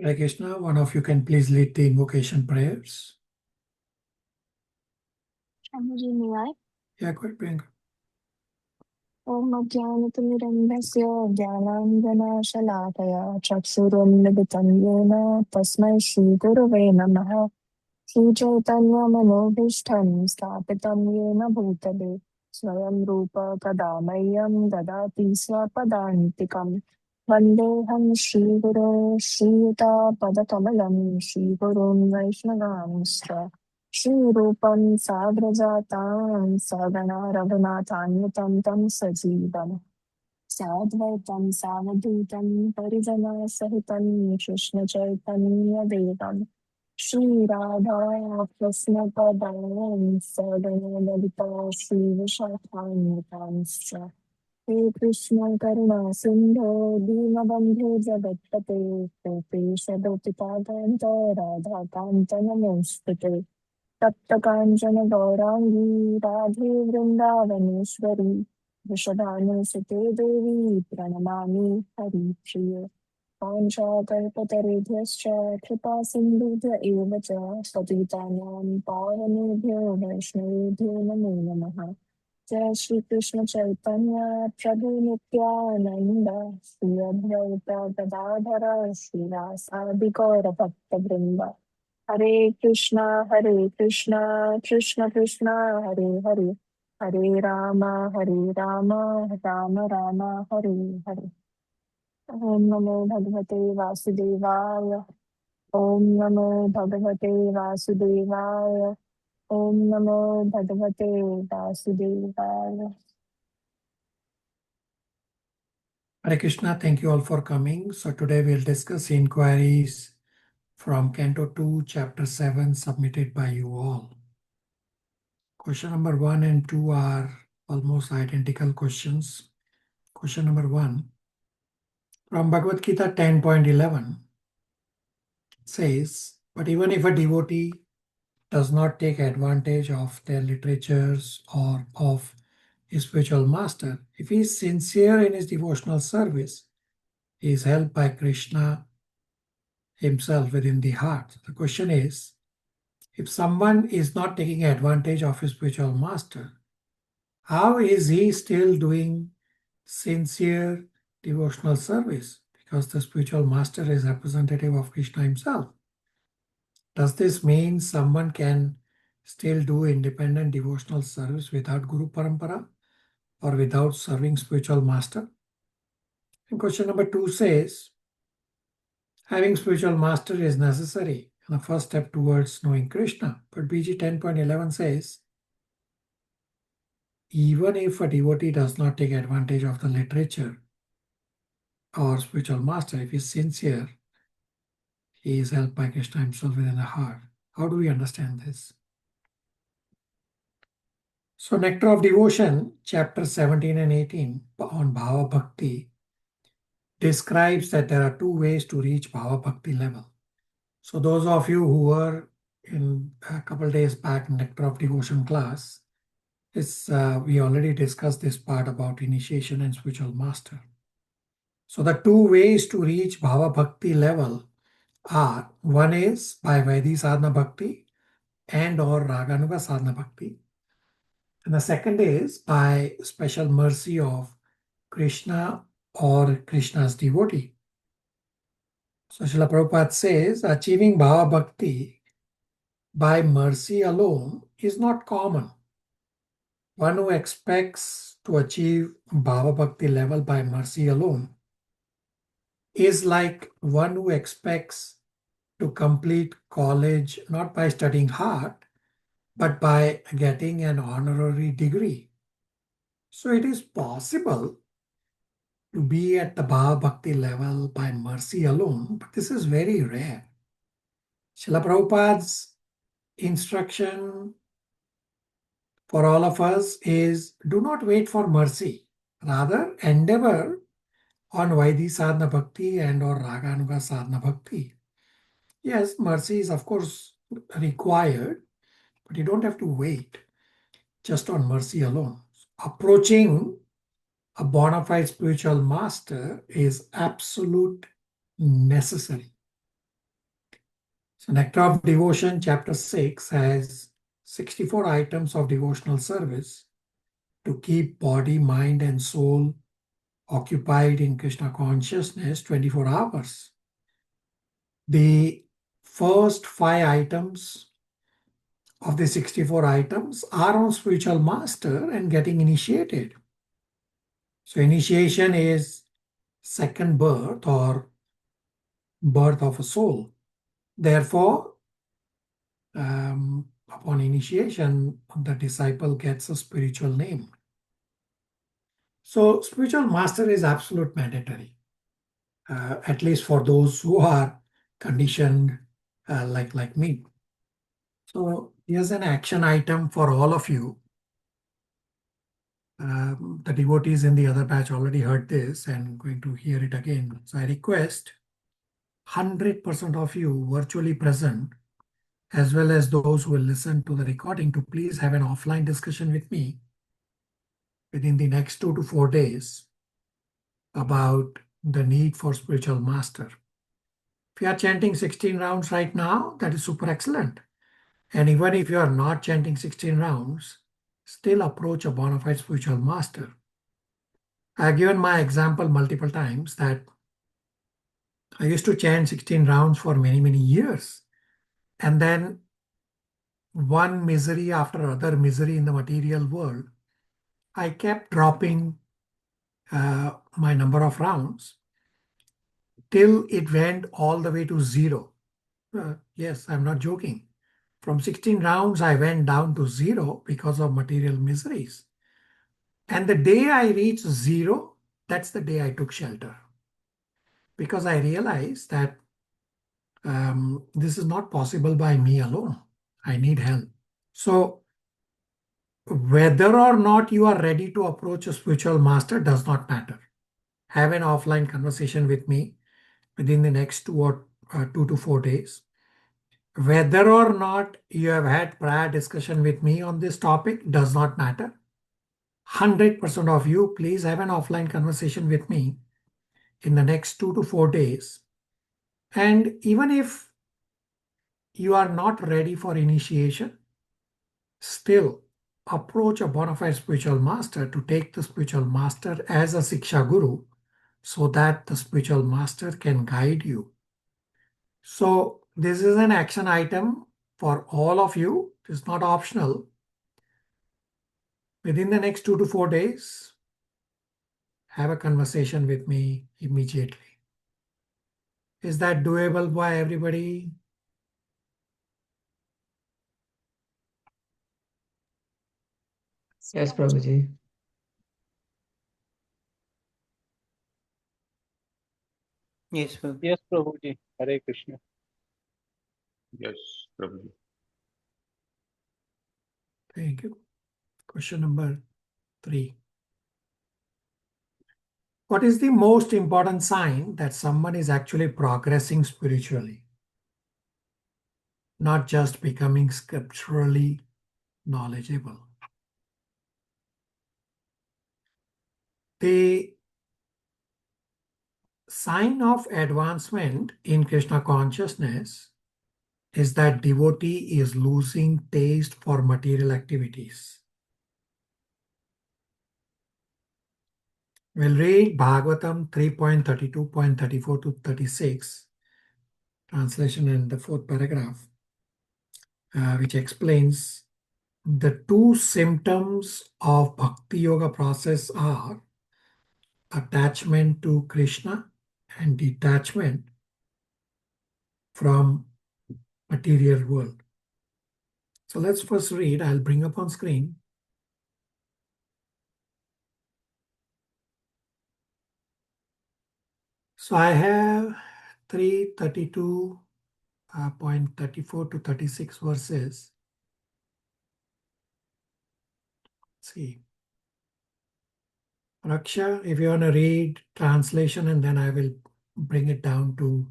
Hare Krishna, one of you can please lead the invocation prayers. मुझे नहीं आए। Yeah, go ahead, Priyanka. ओम अज्ञानतिमिरन्धस्य ज्ञानाञ्जनशलाकया चक्षुरुन्मिलितं येन तस्मै श्रीगुरवे नमः। श्रीचैतन्यमनोभीष्टं स्थापितं येन भूतले स्वयं रूप कदा मह्यं ददाति स्वपदान्तिकम्। वन्देऽहं श्रीगुरो श्रीयुतापदकमलं श्रीगुरुं वैष्णवांश्च श्रीरूपं साग्रजातां सगणा रघुनाथान्वितं तं सजीवम् साद्वैतं सावधूतं परिजनसहितं कृष्णचैतन्यदेवम् श्रीराधा कृष्णपदां सगणललिता श्रीविशाखान्वितांश्च हे कृष्ण करुणा सिन्धो दीनबन्धु जगत्पते गोपेश गोपिकान्त राधाकान्त नमोऽस्तुते तप्तकाञ्चन गौराङ्गी राधे वृन्दावनेश्वरी वृषभानुसुते देवी प्रणमामि हरिप्रिये पाञ्चाकल्पतरुभ्यश्च कृपासिन्धुभ्य एव च पतितानां पावनेभ्यो वैष्णवेभ्यो नमो नमः। जय श्री कृष्ण चैतन्य प्रभु नित्यानंद श्री अद्वैत गदाधर श्रीवासादि गौर भक्तवृंद हरे कृष्णा कृष्ण कृष्ण हरे हरे हरे राम राम राम हरे हरे। ओम नमो भगवते वासुदेवाय। ओम नमो भगवते वासुदेवाय। ओम नमो भगवते वासुदेवाय। Hare Krishna, thank you all for coming. So today we'll discuss inquiries from Canto 2, Chapter 7, submitted by you all. Question number 1 and 2 are almost identical questions. Question number 1 from Bhagavad Gita 10.11 says, but even if a devotee does not take advantage of their literatures or of his spiritual master, if he is sincere in his devotional service, he is helped by Krishna himself within the heart. The question is, if someone is not taking advantage of his spiritual master, how is he still doing sincere devotional service? Because the spiritual master is representative of Krishna himself. Does this mean someone can still do independent devotional service without Guru Parampara or without serving spiritual master? And question number 2 says, having spiritual master is necessary and the first step towards knowing Krishna. But BG 10.11 says, even if a devotee does not take advantage of the literature or spiritual master, if he is sincere, he is helped by Krishna himself within the heart. How do we understand this? So Nectar of Devotion, chapter 17 and 18 on Bhava Bhakti describes that there are two ways to reach Bhava Bhakti level. So those of you who were in a couple days back Nectar of Devotion class, we already discussed this part about initiation and spiritual master. So the two ways to reach Bhava Bhakti level are, one is by Vaidhi Sadhana Bhakti and or Raganuga Sadhana Bhakti. And the second is by special mercy of Krishna or Krishna's devotee. So Srila Prabhupada says, achieving Bhava Bhakti by mercy alone is not common. One who expects to achieve Bhava Bhakti level by mercy alone is like one who expects to complete college not by studying hard, but by getting an honorary degree. So it is possible to be at the Bhava Bhakti level by mercy alone, but this is very rare. Srila Prabhupada's instruction for all of us is do not wait for mercy. Rather, endeavor on Vaidhi Sadhana Bhakti and or Raganuga Sadhana Bhakti. Yes, mercy is of course required, but you don't have to wait just on mercy alone. Approaching a bona fide spiritual master is absolute necessary. So Nectar of Devotion, Chapter 6, has 64 items of devotional service to keep body, mind, and soul occupied in Krishna consciousness 24 hours. The first 5 items of the 64 items are on spiritual master and getting initiated. So initiation is second birth or birth of a soul. Therefore, upon initiation, the disciple gets a spiritual name. So spiritual master is absolute mandatory, at least for those who are conditioned like me. So here's an action item for all of you. The devotees in the other batch already heard this and going to hear it again. So I request 100% of you virtually present, as well as those who will listen to the recording, to please have an offline discussion with me within the next 2 to 4 days about the need for spiritual master. If you are chanting 16 rounds right now, that is super excellent. And even if you are not chanting 16 rounds, still approach a bona fide spiritual master. I've given my example multiple times that I used to chant 16 rounds for many years. And then one misery after other misery in the material world, I kept dropping my number of rounds till it went all the way to 0. Yes, I'm not joking. From 16 rounds, I went down to 0 because of material miseries. And the day I reached 0, that's the day I took shelter. Because I realized that this is not possible by me alone. I need help. So whether or not you are ready to approach a spiritual master does not matter. Have an offline conversation with me within the next 2 to 4 days. Whether or not you have had prior discussion with me on this topic does not matter. 100% of you, please have an offline conversation with me in the next 2 to 4 days. And even if you are not ready for initiation, still approach a bona fide spiritual master to take the spiritual master as a Siksha Guru so that the spiritual master can guide you. So this is an action item for all of you. It's not optional. Within the next 2 to 4 days, have a conversation with me immediately. Is that doable by everybody? Yes, Prabhuji. Yes, Prabhu. Yes, Prabhuji. Hare Krishna. Yes, Prabhuji. Thank you. Question number 3. What is the most important sign that someone is actually progressing spiritually, not just becoming scripturally knowledgeable? The sign of advancement in Krishna consciousness is that devotee is losing taste for material activities. We'll read Bhagavatam 3.32.34 to 36, translation in the 4th paragraph, which explains the 2 symptoms of Bhakti Yoga process are attachment to Krishna and detachment from material world. So let's first read. I'll bring up on screen. So I have 332.34 to 36 verses. Let's see. Raksha, if you want to read translation, and then I will bring it down to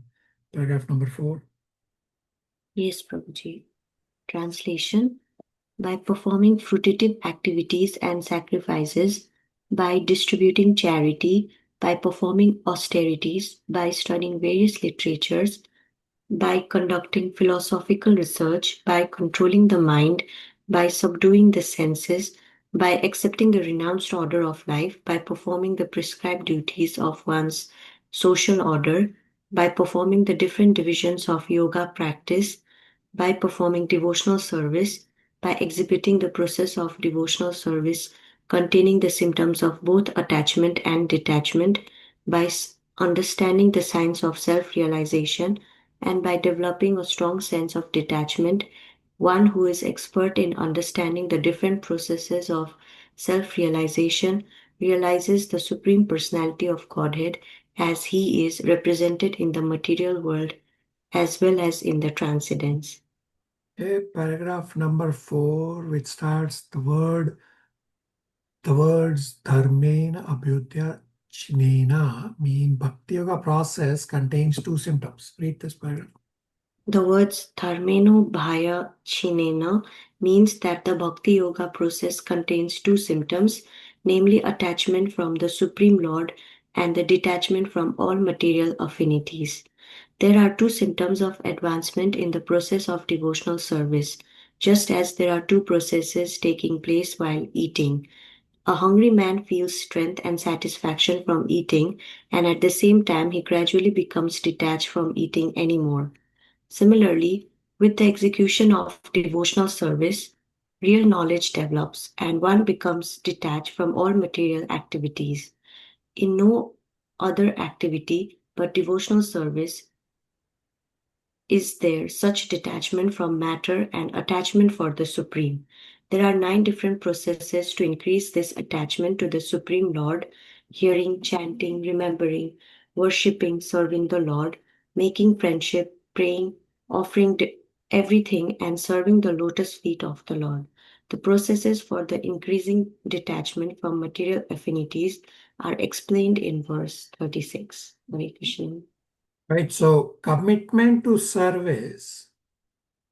paragraph number 4. Yes, Prabhuji. Translation: by performing fruitive activities and sacrifices, by distributing charity, by performing austerities, by studying various literatures, by conducting philosophical research, by controlling the mind, by subduing the senses, by accepting the renounced order of life, by performing the prescribed duties of one's social order, by performing the different divisions of yoga practice, by performing devotional service, by exhibiting the process of devotional service containing the symptoms of both attachment and detachment, by understanding the science of self realization, and by developing a strong sense of detachment. One who is expert in understanding the different processes of self realization realizes the Supreme Personality of Godhead as He is represented in the material world as well as in the transcendence. Okay, paragraph number 4, which starts the words dharmena abhyudya chinena mean bhakti yoga process contains 2 symptoms. Read this paragraph. The words dharmeno bhaya chinena means that the bhakti yoga process contains 2 symptoms, namely attachment from the Supreme Lord and the detachment from all material affinities. There are 2 symptoms of advancement in the process of devotional service, just as there are 2 processes taking place while eating. A hungry man feels strength and satisfaction from eating, and at the same time, he gradually becomes detached from eating anymore. Similarly, with the execution of devotional service, real knowledge develops and one becomes detached from all material activities. In no other activity but devotional service is there such detachment from matter and attachment for the Supreme. There are 9 different processes to increase this attachment to the Supreme Lord: hearing, chanting, remembering, worshipping, serving the Lord, making friendship, praying, offering everything, and serving the lotus feet of the Lord. The processes for the increasing detachment from material affinities are explained in verse 36. Hare Krishna. Right, so commitment to service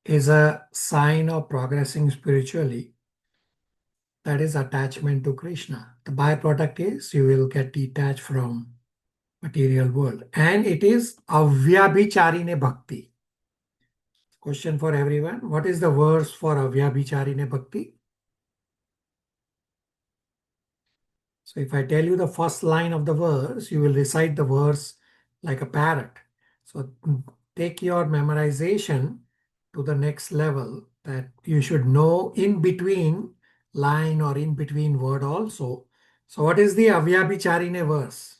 is a sign of progressing spiritually. That is attachment to Krishna. The byproduct is you will get detached from material world. And it is avyabhicharine bhakti. Question for everyone. What is the verse for avyabhicharine bhakti? So if I tell you the first line of the verse, you will recite the verse like a parrot. So take your memorization to the next level, that you should know in between line or in between word also. So what is the avyabhicharine verse?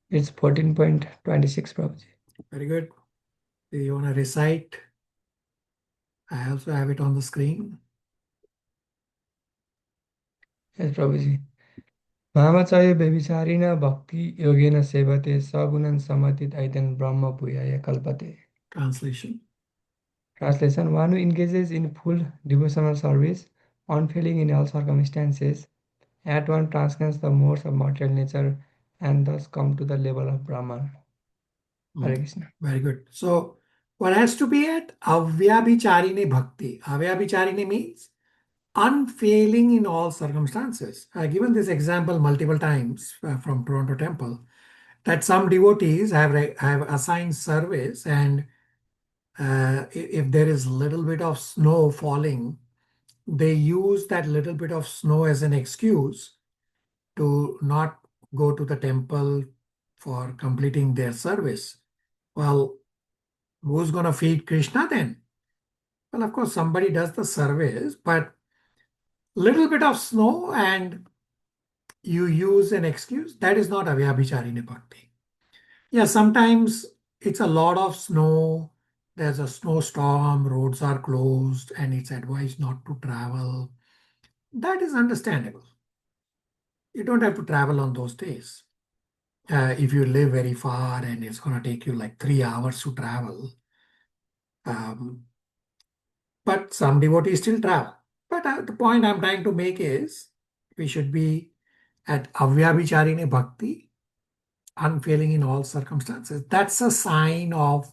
It's 14.26, Prabhuji. Very good. Do you want to recite? I also have it on the screen. Yes, Prabhuji. Mamachaya Bebicharina Bhakti Yogena Sevate Sagunan Samatit Aitan Brahma Bhuyaya Kalpate. Translation. Translation: one who engages in full devotional service, unfailing in all circumstances, at once transcends the modes of material nature and thus come to the level of Brahman. Hare Krishna. Very good. So what has to be at avyabhicharine bhakti? Avyabhicharine means unfailing in all circumstances. I've given this example multiple times from Toronto Temple, that some devotees have assigned service, and if there is little bit of snow falling, they use that little bit of snow as an excuse to not go to the temple for completing their service. Well, who's going to feed Krishna then? Well, of course, somebody does the service, but little bit of snow and you use an excuse, that is not avyabhicharine bhakti. Yeah, sometimes it's a lot of snow, there's a snowstorm, roads are closed, and it's advised not to travel. That is understandable. You don't have to travel on those days. If you live very far and it's going to take you like 3 hours to travel, but some devotees still travel. But the point I'm trying to make is we should be at avyabhicharine bhakti, unfailing in all circumstances. That's a sign of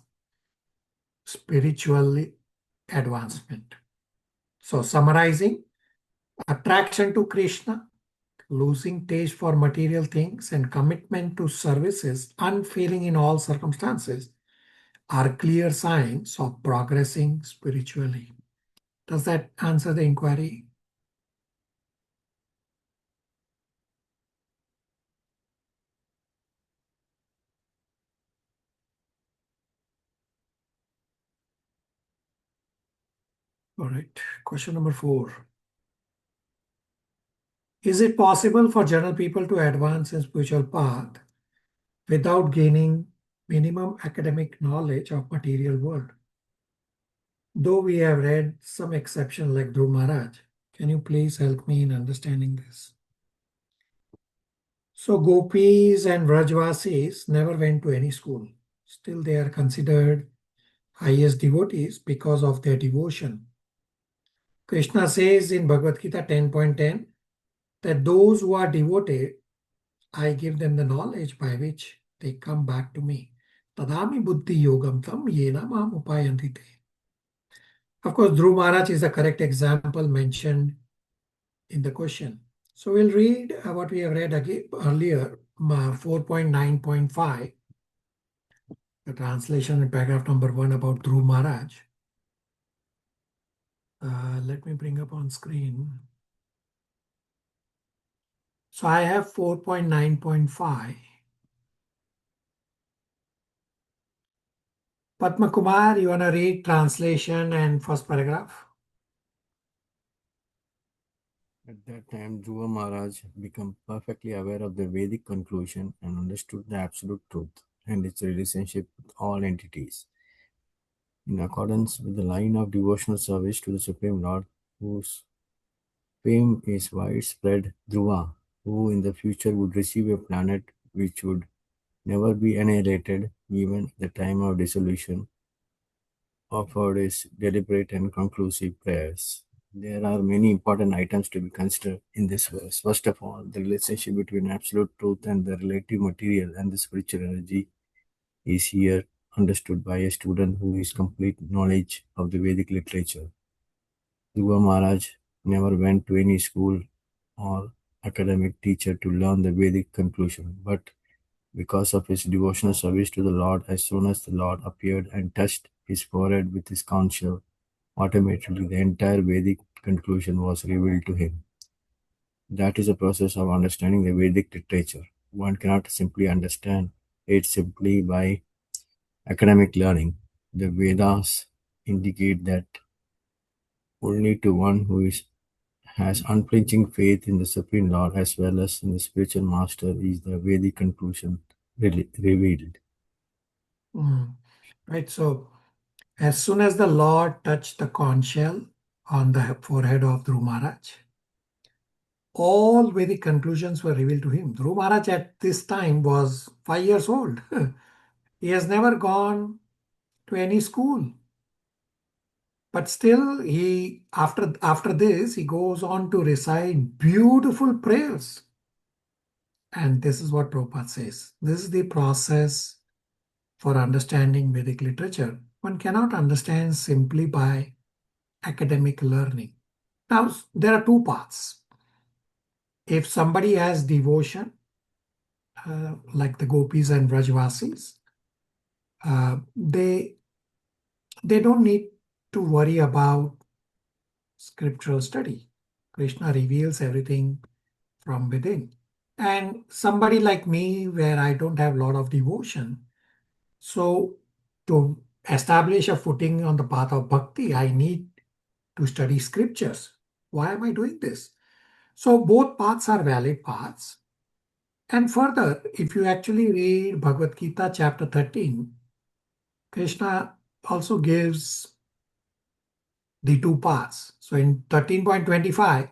spiritual advancement. So summarizing, attraction to Krishna, losing taste for material things, and commitment to services, unfailing in all circumstances. are clear signs of progressing spiritually. Does that answer the inquiry? All right. Question number 4. Is it possible for general people to advance in spiritual path without gaining minimum academic knowledge of material world? Though we have read some exception like Dhruv Maharaj, can you please help me in understanding this? So gopis and Vrajvasis never went to any school. Still they are considered highest devotees because of their devotion. Krishna says in Bhagavad Gita 10.10 that those who are devoted, I give them the knowledge by which they come back to me. Tadami buddhi yogam tam yena mam upayanti te. Of course, Dhruv Maharaj is the correct example mentioned in the question. So we'll read what we have read again earlier, 4.9.5, the translation in paragraph number 1 about Dhruv Maharaj. Let me bring up on screen. So I have 4.9.5. Padma Kumar, you want to read translation and first paragraph? At that time, Dhruva Maharaj became perfectly aware of the Vedic conclusion and understood the absolute truth and its relationship with all entities. In accordance with the line of devotional service to the Supreme Lord, whose fame is widespread, Dhruva, who in the future would receive a planet which would never be annihilated even at the time of dissolution, offered his deliberate and conclusive prayers. There are many important items to be considered in this verse. First of all, the relationship between absolute truth and the relative material and the spiritual energy is here understood by a student who is complete knowledge of the Vedic literature. Dhruva Maharaj never went to any school or academic teacher to learn the Vedic conclusion, but because of his devotional service to the Lord, as soon as the Lord appeared and touched his forehead with his counsel, automatically the entire Vedic conclusion was revealed to him. That is the process of understanding the Vedic literature. One cannot simply understand it simply by academic learning. The Vedas indicate that only to one who has unflinching faith in the Supreme Lord as well as in the spiritual master is the Vedic conclusion revealed. Right. So as soon as the Lord touched the conch shell on the forehead of Dhruv Maharaj, all Vedic conclusions were revealed to him. Dhruv Maharaj at this time was 5 years old. He has never gone to any school. But still, he after this, he goes on to recite beautiful prayers. And this is what Prabhupada says. This is the process for understanding Vedic literature. One cannot understand simply by academic learning. Now, there are two paths. If somebody has devotion, like the gopis and Vrajvasis, they don't need to worry about scriptural study. Krishna reveals everything from within. And somebody like me, where I don't have a lot of devotion, so to establish a footing on the path of bhakti, I need to study scriptures. Why am I doing this? So both paths are valid paths. And further, if you actually read Bhagavad Gita chapter 13, Krishna also gives the two paths. So in 13.25,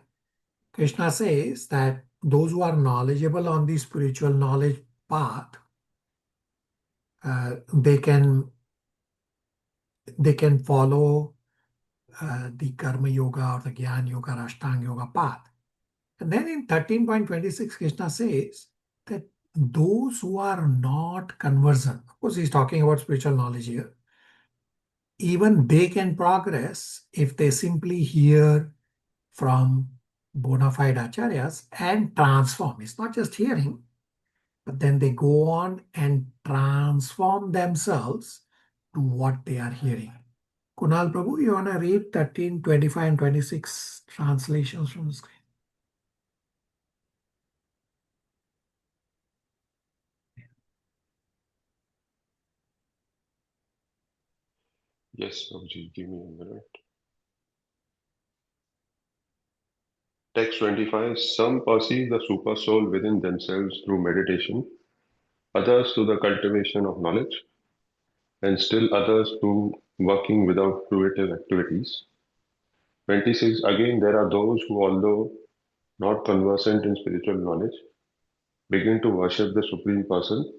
Krishna says that those who are knowledgeable on the spiritual knowledge path, they can follow the karma yoga or the jnana yoga, ashtanga yoga path. And then in 13.26, Krishna says that those who are not conversant, of course, he's talking about spiritual knowledge here, even they can progress if they simply hear from bona fide acharyas and transform. It's not just hearing, but then they go on and transform themselves to what they are hearing. Kunal Prabhu, you want to read 13, 25, and 26 translations from the screen? Yes, Prabhuji, give me a minute. Text 25. Some perceive the super soul within themselves through meditation, others through the cultivation of knowledge, and still others through working without fruitive activities. 26. Again, there are those who, although not conversant in spiritual knowledge, begin to worship the Supreme Person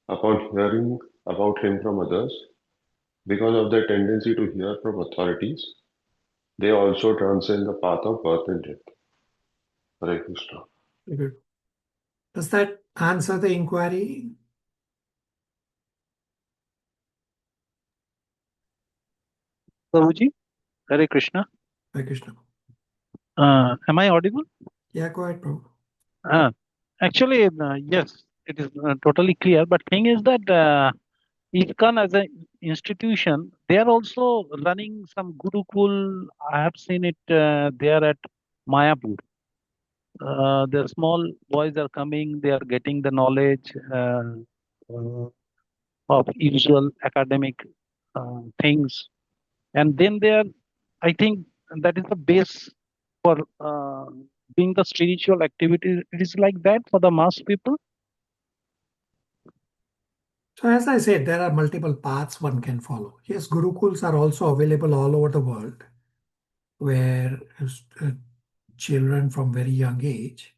upon hearing about him from others. Because of their tendency to hear from authorities, they also transcend the path of birth and death. Hare Krishna. Very good. Does that answer the inquiry? Prabhuji, Hare Krishna. Hare Krishna. Am I audible? Yeah, go ahead, Prabhu. Actually, yes, it is totally clear. But thing is that ISKCON as an institution, they are also running some Gurukul. I have seen it there at Mayapur. The small boys are coming, they are getting the knowledge of usual academic things. And then they are, I think that is the base for doing the spiritual activity. It is like that for the mass people. So as I said, there are multiple paths one can follow. Yes, Gurukuls are also available all over the world, where children from very young age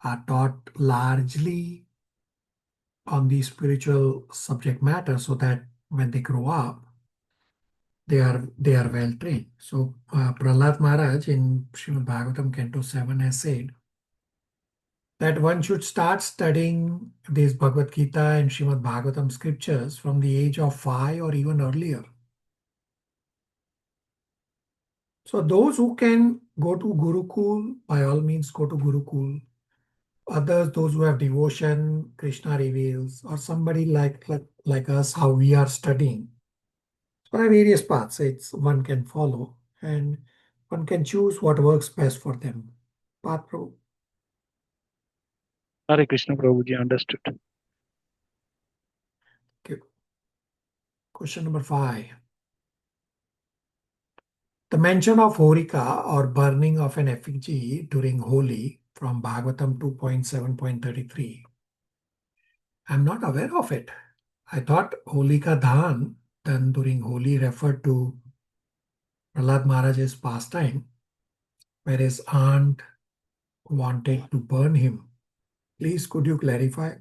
are taught largely on the spiritual subject matter, so that when they grow up, they are well trained. So Prahlad Maharaj in Srimad Bhagavatam Canto 7 has said that one should start studying this Bhagavad Gita and Srimad Bhagavatam scriptures from the age of 5 or even earlier. So those who can go to Gurukul, by all means go to Gurukul. Others, those who have devotion, Krishna reveals, or somebody like us, how we are studying. So there are various paths one can follow, and one can choose what works best for them. Path Prabhu. Hare Krishna Prabhuji, understood. Okay. Question number 5. The mention of Horika or burning of an effigy during Holi from Bhagavatam 2.7.33. I'm not aware of it. I thought Holika Dhan done during Holi referred to Prahlad Maharaj's pastime, where his aunt wanted to burn him. Please, could you clarify?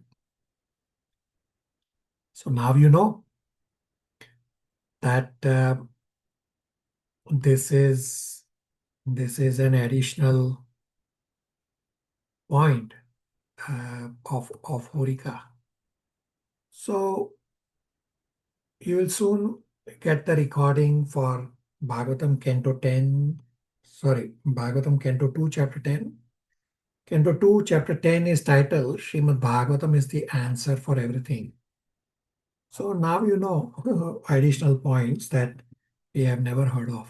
So now you know that this is an additional point of Horika. So you will soon get the recording for Bhagavatam Canto 10, Bhagavatam Canto 2, Chapter 10. Canto 2, Chapter 10 is titled Srimad Bhagavatam is the answer for everything. So now you know additional points that we have never heard of.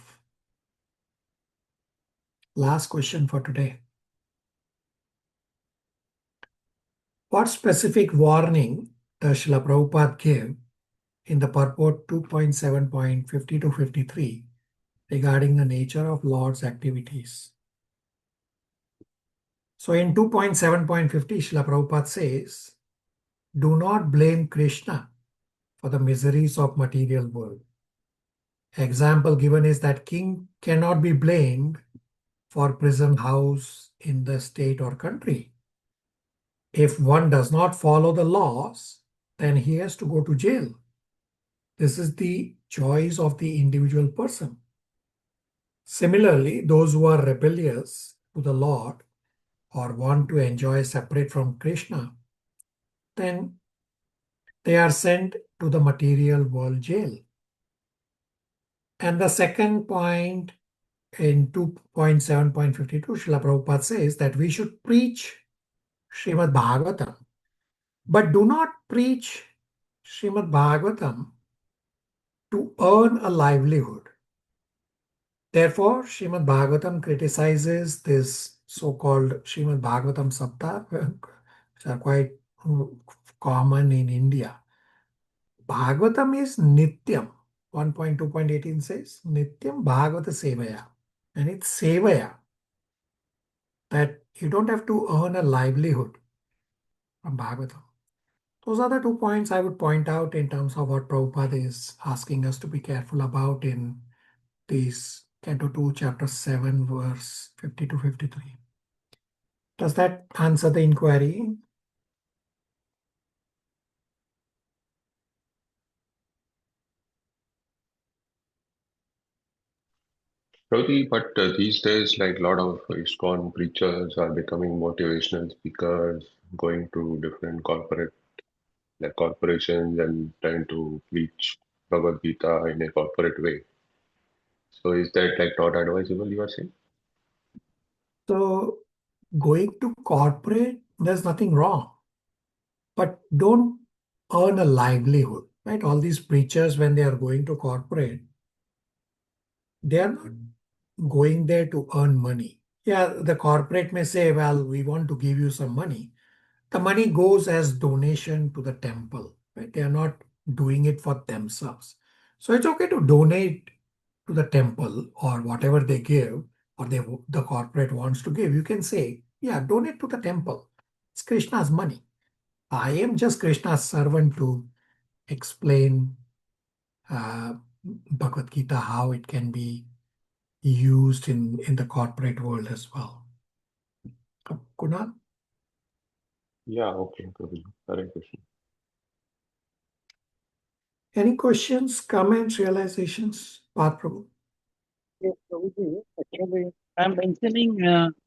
Last question for today. What specific warning does Srila Prabhupada give in the purport 2.7.50 to 53 regarding the nature of Lord's activities? So in 2.7.50, Srila Prabhupada says, do not blame Krishna for the miseries of material world. Example given is that king cannot be blamed for prison house in the state or country. If one does not follow the laws, then he has to go to jail. This is the choice of the individual person. Similarly, those who are rebellious to the Lord or want to enjoy separate from Krishna, then they are sent to the material world jail. And the second point in 2.7.52, Srila Prabhupada says that we should preach Srimad Bhagavatam, but do not preach Srimad Bhagavatam to earn a livelihood. Therefore, Srimad Bhagavatam criticizes this so-called Srimad Bhagavatam Sapta, which are quite common in India. Bhagavatam is Nityam. 1.2.18 says Nityam Bhagavata Sevaya. And it's Sevaya, that you don't have to earn a livelihood from Bhagavatam. Those are the 2 points I would point out in terms of what Prabhupada is asking us to be careful about in these Canto 2, Chapter 7, verse 50 to 53. Does that answer the inquiry? Prabhuji, but these days, like a lot of ISKCON preachers are becoming motivational speakers, going to different corporations and trying to preach Bhagavad Gita in a corporate way. So is that like not advisable, you are saying? So going to corporate, there's nothing wrong. But don't earn a livelihood, right? All these preachers, when they are going to corporate, they are not going there to earn money. Yeah, the corporate may say, well, we want to give you some money. The money goes as donation to the temple, right? They are not doing it for themselves. So it's okay to donate to the temple or whatever they give or the corporate wants to give. You can say, yeah, donate to the temple. It's Krishna's money. I am just Krishna's servant to explain Bhagavad Gita, how it can be used in the corporate world as well. Kunal? Yeah, okay, Prabhuji. Hare Krishna. Any questions, comments, realizations? Path Prabhu? Yes, Prabhuji, actually, I'm mentioning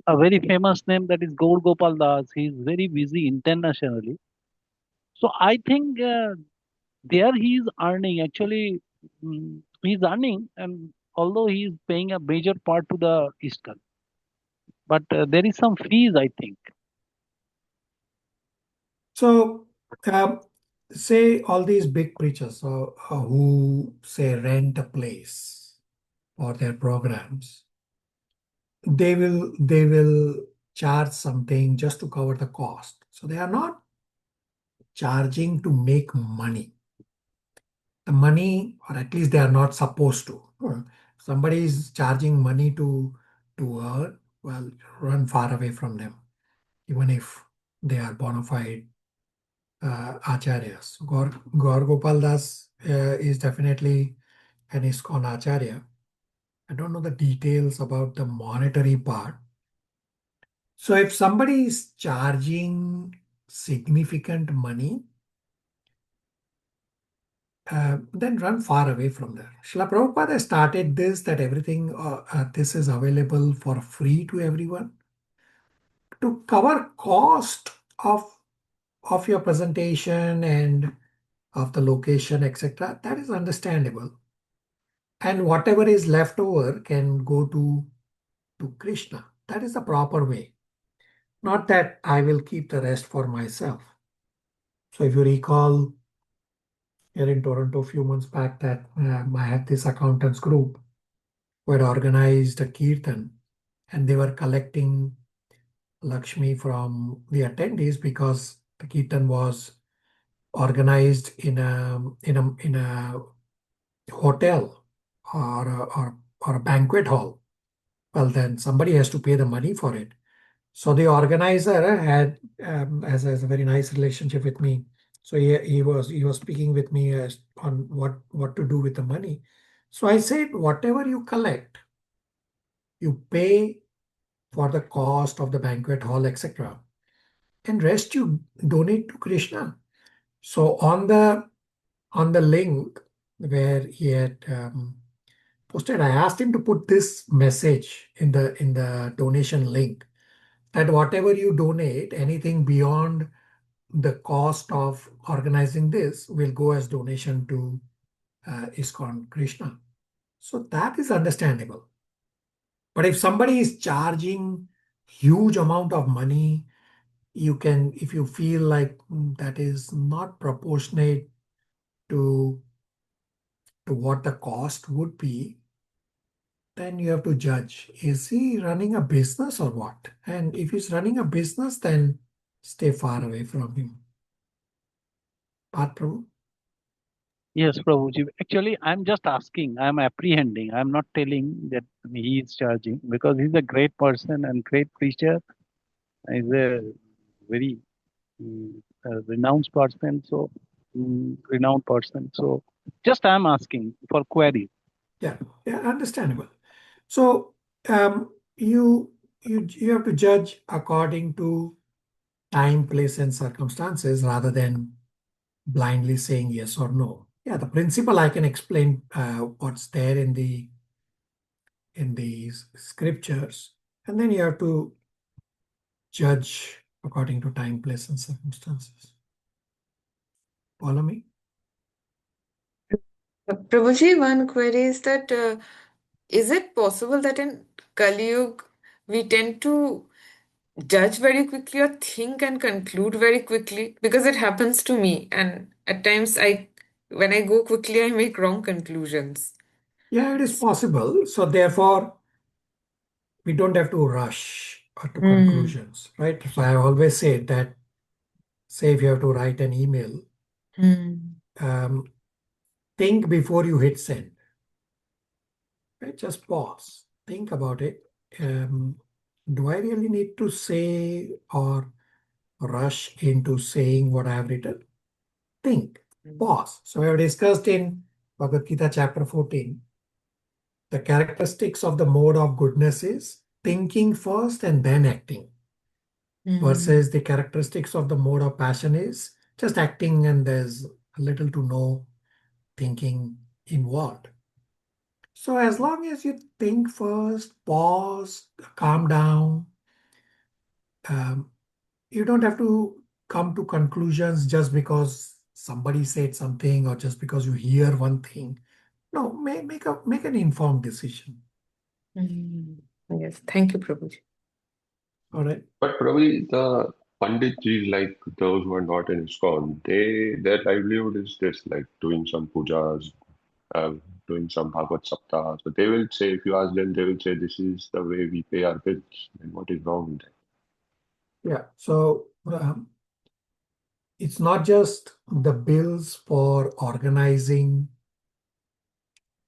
a very famous name, that is Gaur Gopal Das. He is very busy internationally. So I think there he is earning. Actually, he is earning, and although he is paying a major part to the ISKCON, but there is some fees, I think. So, say all these big preachers who say rent a place for their programs, they will charge something just to cover the cost. So they are not charging to make money. The money, or at least they are not supposed to. Somebody is charging money to earn, well, run far away from them, even if they are bona fide acharyas. Gaur Gopal Das is definitely an ISKCON acharya. I don't know the details about the monetary part. So if somebody is charging significant money, then run far away from there. Srila Prabhupada started this, that everything, this is available for free to everyone. To cover cost of your presentation and of the location, etc., that is understandable. And whatever is left over can go to Krishna. That is the proper way. Not that I will keep the rest for myself. So if you recall, here in Toronto a few months back, that I had this accountants group who had organized a kirtan, and they were collecting Lakshmi from the attendees because the kirtan was organized in a hotel or a banquet hall. Well, then somebody has to pay the money for it. So the organizer had has a very nice relationship with me. So he was speaking with me on what to do with the money. So I said, whatever you collect, you pay for the cost of the banquet hall, etc., and rest you donate to Krishna. So on the link where he had posted, I asked him to put this message in the donation link, that whatever you donate, anything beyond the cost of organizing this will go as donation to ISKCON Krishna. So that is understandable. But if somebody is charging huge amount of money, you can, if you feel like that is not proportionate to to what the cost would be, then you have to judge, is he running a business or what? And if he's running a business, then stay far away from him. Path Prabhu? Yes, Prabhuji. Actually, I'm just asking, I'm apprehending. I'm not telling that he is charging because he's a great person and great preacher. He's a very renowned person. So, renowned person. So, just I'm asking for query. Yeah, understandable. So you have to judge according to time, place, and circumstances rather than blindly saying yes or no. Yeah, the principle I can explain what's there in the scriptures, and then you have to judge according to time, place, and circumstances. Follow me? Prabhuji, one query is that is it possible that in Kali Yuga we tend to judge very quickly or think and conclude very quickly? Because it happens to me, and at times when I go quickly, I make wrong conclusions. Yeah, it is possible. So therefore, we don't have to rush to Hmm. conclusions, right? So I always say that, say if you have to write an email, think before you hit send. Right? Just pause. Think about it. Do I really need to say or rush into saying what I have written? Think. Pause. So we have discussed in Bhagavad Gita chapter 14, the characteristics of the mode of goodness is thinking first and then acting. Versus the characteristics of the mode of passion is just acting and there's little to no thinking involved. So as long as you think first, pause, calm down, you don't have to come to conclusions just because somebody said something or just because you hear one thing. No, make an informed decision. Yes, thank you, Prabhuji. All right. But probably the Panditjis, like those who are not in ISKCON, their livelihood is this, like doing some pujas, doing some Bhagavad Saptah. So they will say, if you ask them, they will say, this is the way we pay our bills. And what is wrong with that? Yeah. So it's not just the bills for organizing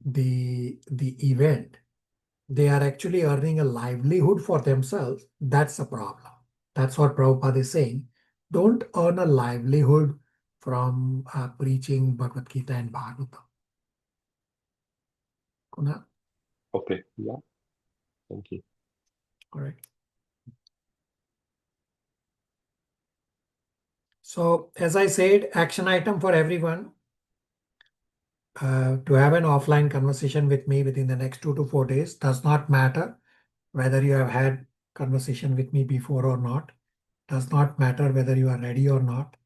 the event. They are actually earning a livelihood for themselves. That's a problem. That's what Prabhupada is saying. Don't earn a livelihood from preaching Bhagavad Gita and Bhagavatam. Kunal? Okay, yeah, thank you. All right. So as I said, action item for everyone to have an offline conversation with me within the next 2 to 4 days. Does not matter whether you have had conversation with me before or not. Does not matter whether you are ready or not.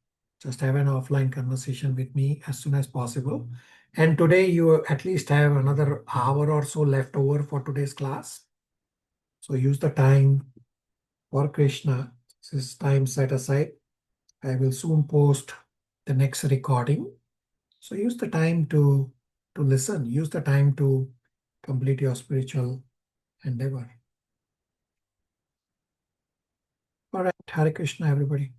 Just have an offline conversation with me as soon as possible. And today you at least have another hour or so left over for today's class. So use the time for Krishna. This is time set aside. I will soon post the next recording. So use the time to listen. Use the time to complete your spiritual endeavor. All right. Hare Krishna, everybody.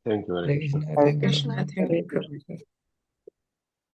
Thank you very Hare much. Krishna, Hare thank you. Krishna, thank you, Prabhuji.